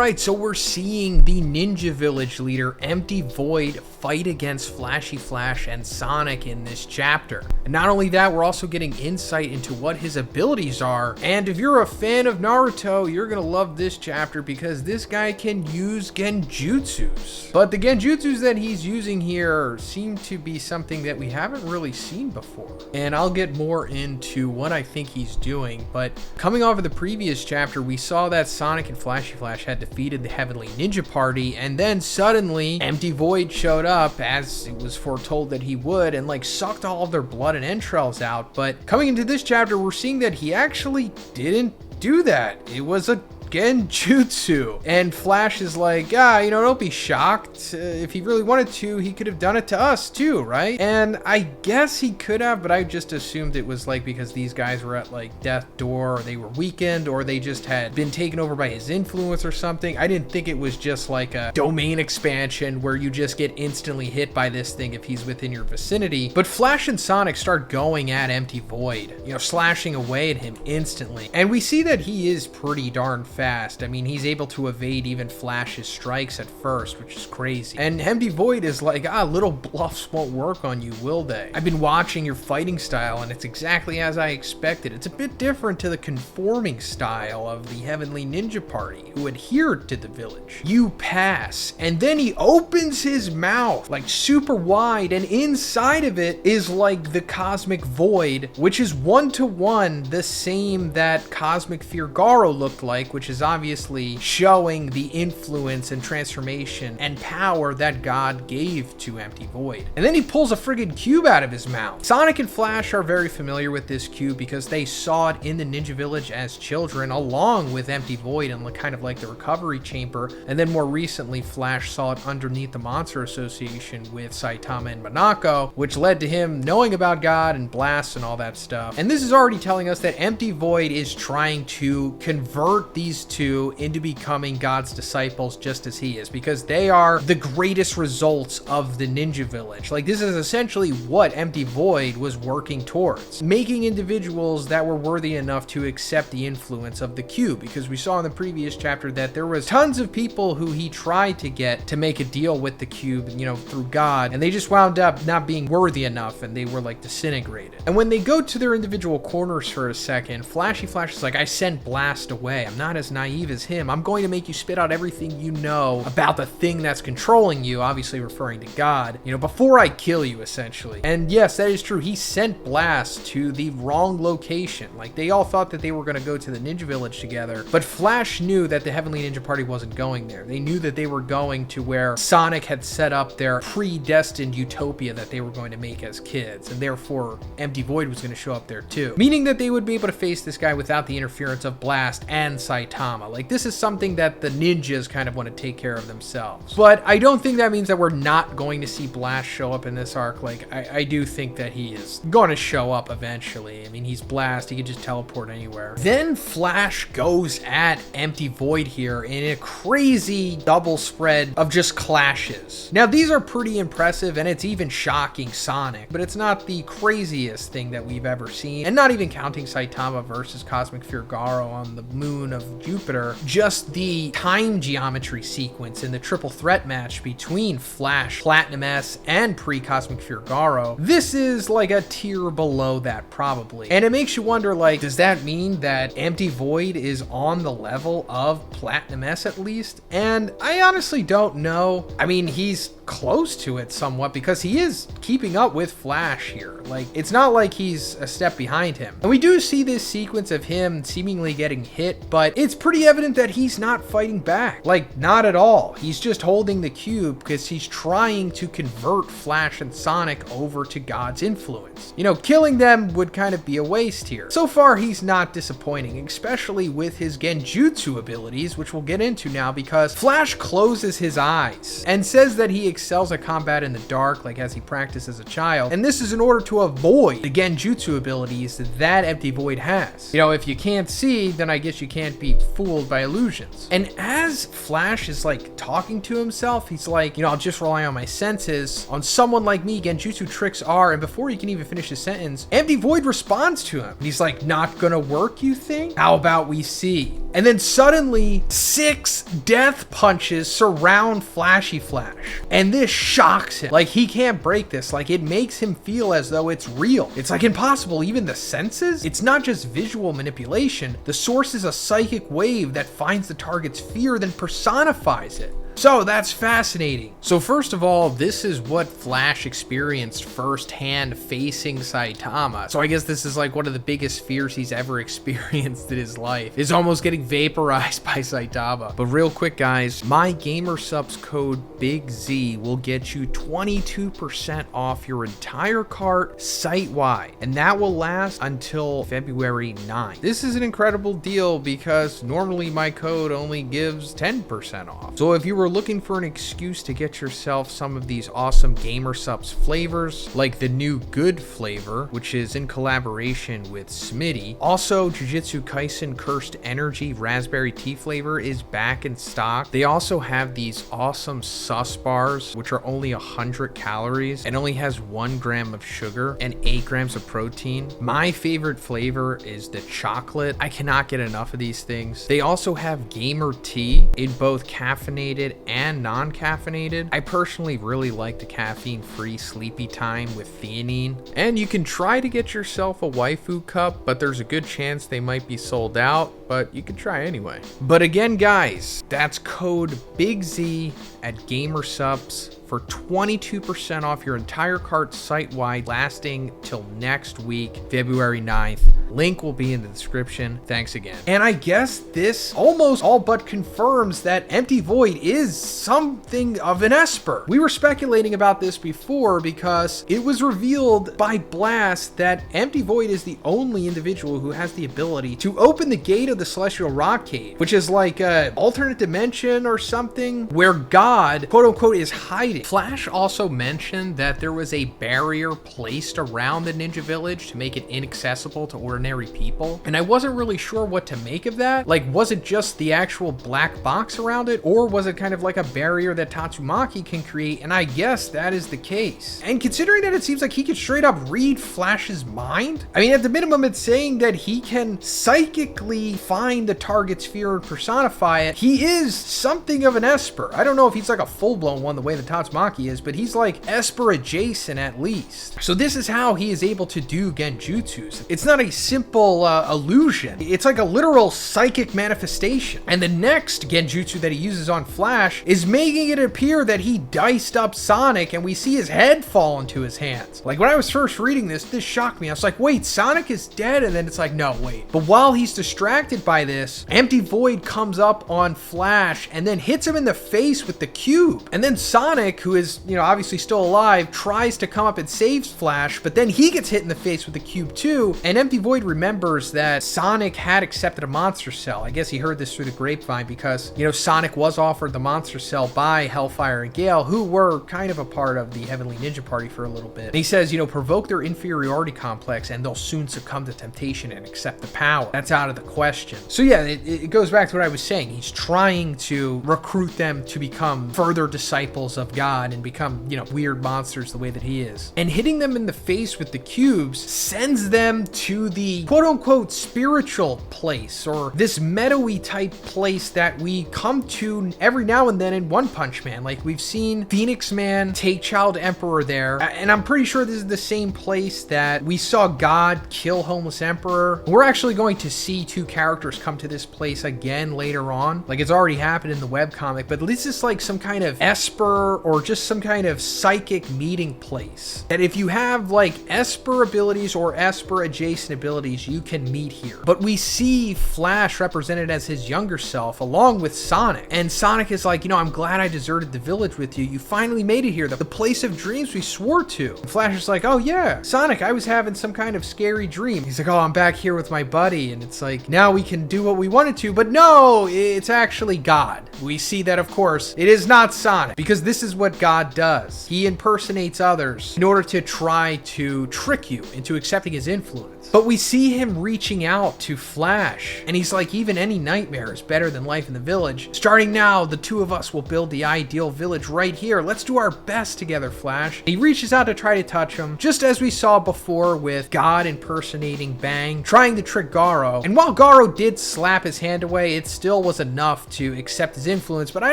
right, so we're seeing the Ninja Village leader, Empty Void, fight against Flashy Flash and Sonic in this chapter. And not only that, we're also getting insight into what his abilities are. And if you're a fan of Naruto, you're gonna love this chapter because this guy can use genjutsus. But the genjutsus that he's using here seem to be something that we haven't really seen before. And I'll get more into what I think he's doing, but coming off of the previous chapter, we saw that Sonic and Flashy Flash had defeated the Heavenly Ninja Party, and then suddenly Empty Void showed up, as it was foretold that he would, and like sucked all of their blood and entrails out. But coming into this chapter, we're seeing that he actually didn't do that. It was a genjutsu. And Flash is like, don't be shocked. If he really wanted to, he could have done it to us too, right? And I guess he could have, but I just assumed it was like because these guys were at like death door, or they were weakened, or they just had been taken over by his influence or something. I didn't think it was just like a domain expansion where you just get instantly hit by this thing if he's within your vicinity. But Flash and Sonic start going at Empty Void, slashing away at him instantly. And we see that he is pretty darn fast. I mean, he's able to evade even Flash's strikes at first, which is crazy. And Empty Void is like, little bluffs won't work on you, will they? I've been watching your fighting style, and it's exactly as I expected. It's a bit different to the conforming style of the Heavenly Ninja Party, who adhered to the village. You pass, and then he opens his mouth, like super wide, and inside of it is like the Cosmic Void, which is 1-to-1 the same that Cosmic Fear Garo looked like, which is obviously showing the influence and transformation and power that God gave to Empty Void. And then he pulls a friggin' cube out of his mouth. Sonic and Flash are very familiar with this cube because they saw it in the Ninja Village as children, along with Empty Void and kind of like the recovery chamber. And then more recently, Flash saw it underneath the Monster Association with Saitama and Monako, which led to him knowing about God and blasts and all that stuff. And this is already telling us that Empty Void is trying to convert these two into becoming God's disciples just as he is, because they are the greatest results of the Ninja Village. Like, this is essentially what Empty Void was working towards, making individuals that were worthy enough to accept the influence of the cube, because we saw in the previous chapter that there was tons of people who he tried to get to make a deal with the cube, through God, and they just wound up not being worthy enough, and they were like disintegrated. And when they go to their individual corners for a second, Flashy Flash is like, I sent Blast away. I'm not as naive as him. I'm going to make you spit out everything you know about the thing that's controlling you, obviously referring to God, before I kill you, essentially. And yes, that is true. He sent Blast to the wrong location. Like, they all thought that they were going to go to the Ninja Village together, but Flash knew that the Heavenly Ninja Party wasn't going there. They knew that they were going to where Sonic had set up their predestined utopia that they were going to make as kids, and therefore Empty Void was going to show up there too, meaning that they would be able to face this guy without the interference of Blast and Saitama. Like, this is something that the ninjas kind of want to take care of themselves. But I don't think that means that we're not going to see Blast show up in this arc. Like, I do think that he is going to show up eventually. I mean, he's Blast. He can just teleport anywhere. Then Flash goes at Empty Void here in a crazy double spread of just clashes. Now, these are pretty impressive, and it's even shocking Sonic, but it's not the craziest thing that we've ever seen. And not even counting Saitama versus Cosmic Fear Garo on the moon of Jupiter, just the time geometry sequence in the triple threat match between Flash, Platinum S, and pre-Cosmic Fear Garo, this is like a tier below that probably. And it makes you wonder, like, does that mean that Empty Void is on the level of Platinum S at least? And I honestly don't know. I mean, he's close to it somewhat because he is keeping up with Flash here. Like, it's not like he's a step behind him. And we do see this sequence of him seemingly getting hit, but it's pretty evident that he's not fighting back. Like, not at all. He's just holding the cube because he's trying to convert Flash and Sonic over to God's influence. Killing them would kind of be a waste here. So far, he's not disappointing, especially with his genjutsu abilities, which we'll get into now, because Flash closes his eyes and says that he excels at combat in the dark, like as he practiced as a child. And this is in order to avoid the genjutsu abilities that Empty Void has. If you can't see, then I guess you can't be fooled by illusions. And as Flash is like talking to himself, he's like, I'll just rely on my senses. On someone like me, genjutsu tricks are, and before he can even finish his sentence, Empty Void responds to him. He's like, not gonna work, you think? How about we see? And then suddenly 6 death punches surround Flashy Flash. And this shocks him. Like, he can't break this. Like, it makes him feel as though it's real. It's like impossible. Even the senses? It's not just visual manipulation. The source is a psychic wave that finds the target's fear, then personifies it. So that's fascinating. So first of all, this is what Flash experienced firsthand facing Saitama. So I guess this is like one of the biggest fears he's ever experienced in his life, is almost getting vaporized by Saitama. But real quick, guys, my GamerSupps code BIGZ will get you 22% off your entire cart site-wide, and that will last until February 9th. This is an incredible deal because normally my code only gives 10% off. So if you were looking for an excuse to get yourself some of these awesome GamerSupps flavors, like the new Good flavor, which is in collaboration with Smitty. Also, Jujutsu Kaisen Cursed Energy Raspberry Tea flavor is back in stock. They also have these awesome sus bars, which are only 100 calories and only has 1 gram of sugar and 8 grams of protein. My favorite flavor is the chocolate. I cannot get enough of these things. They also have Gamer Tea in both caffeinated and non-caffeinated. I personally really like the caffeine-free sleepy time with theanine. And you can try to get yourself a waifu cup, but there's a good chance they might be sold out, but you can try anyway. But again, guys, that's code BIGZ at GamerSupps for 22% off your entire cart site-wide, lasting till next week, February 9th. Link will be in the description. Thanks again. And I guess this almost all but confirms that Empty Void is something of an Esper. We were speculating about this before because it was revealed by Blast that Empty Void is the only individual who has the ability to open the gate of the Celestial Rock Cave, which is like an alternate dimension or something where God, quote unquote, is hiding. Flash also mentioned that there was a barrier placed around the Ninja Village to make it inaccessible to ordinary people. And I wasn't really sure what to make of that. Like, was it just the actual black box around it, or was it kind of like a barrier that Tatsumaki can create? And I guess that is the case. And considering that it seems like he could straight up read Flash's mind, I mean, at the minimum, it's saying that he can psychically find the target's fear and personify it. He is something of an Esper. I don't know if he's like a full-blown one the way that Tatsumaki is, but he's like Esper adjacent at least. So this is how he is able to do genjutsus. It's not a simple illusion. It's like a literal psychic manifestation. And the next genjutsu that he uses on Flash is making it appear that he diced up Sonic and we see his head fall into his hands. Like, when I was first reading this shocked me. I was like, wait, Sonic is dead? And then it's like, no, wait. But while he's distracted by this, Empty Void comes up on Flash and then hits him in the face with the cube. And then Sonic, who is, you know, obviously still alive, tries to come up and saves Flash, but then he gets hit in the face with the cube too. And Empty Void remembers that Sonic had accepted a monster cell. I guess he heard this through the grapevine because, you know, Sonic was offered the monster cell by Hellfire and Gale, who were kind of a part of the Heavenly Ninja Party for a little bit. And he says, you know, provoke their inferiority complex and they'll soon succumb to temptation and accept the power. That's out of the question. So yeah, it goes back to what I was saying. He's trying to recruit them to become further disciples of God and become, you know, weird monsters the way that he is. And hitting them in the face with the cubes sends them to the quote-unquote spiritual place, or this meta-y type place that we come to every now and then in One Punch Man. Like, we've seen Phoenix Man take Child Emperor there, and I'm pretty sure this is the same place that we saw God kill Homeless Emperor. We're actually going to see 2 characters come to this place again later on. Like, it's already happened in the webcomic, but this is like some kind of Esper or just some kind of psychic meeting place that if you have like Esper abilities or Esper adjacent abilities, you can meet here. But we see Flash represented as his younger self along with Sonic, and Sonic is like, you know, I'm glad I deserted the village with you. You finally made it here, the place of dreams we swore to. And Flash is like, oh yeah, Sonic, I was having some kind of scary dream. He's like, oh, I'm back here with my buddy, and it's like, now we can do what we wanted to, but no, it's actually God. we see that, of course, it is not Sonic, because this is what God does. He impersonates others in order to try to trick you into accepting his influence. But we see him reaching out to Flash, and he's like, even any nightmare is better than life in the village. Starting now, the two of us will build the ideal village right here. Let's do our best together, Flash. He reaches out to try to touch him, just as we saw before with God impersonating Bang, trying to trick Garo. And while Garo did slap his hand away, it still was enough to accept his influence, but I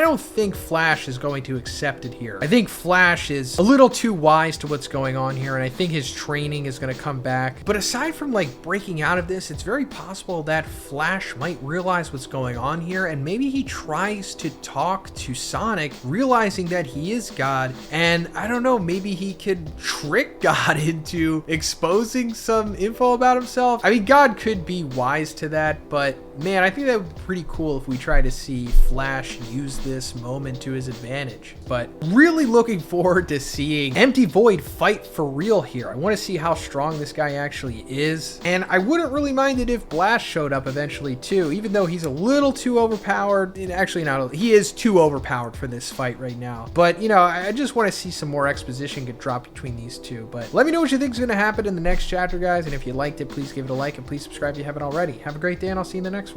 don't think Flash is going to accept it here. I think Flash is a little too wise to what's going on here, and I think his training is going to come back. But aside from like breaking out of this, it's very possible that Flash might realize what's going on here, and maybe he tries to talk to Sonic, realizing that he is God, and I don't know, maybe he could trick God into exposing some info about himself. I mean, God could be wise to that, but man, I think that would be pretty cool if we try to see Flash use this moment to his advantage. But really looking forward to seeing Empty Void fight for real here. I want to see how strong this guy actually is. And I wouldn't really mind it if Blast showed up eventually too, even though he's a little too overpowered. Actually not, he is too overpowered for this fight right now. But you know, I just want to see some more exposition get dropped between these two. But let me know what you think is going to happen in the next chapter, guys. And if you liked it, please give it a like and please subscribe if you haven't already. Have a great day, and I'll see you in the next one.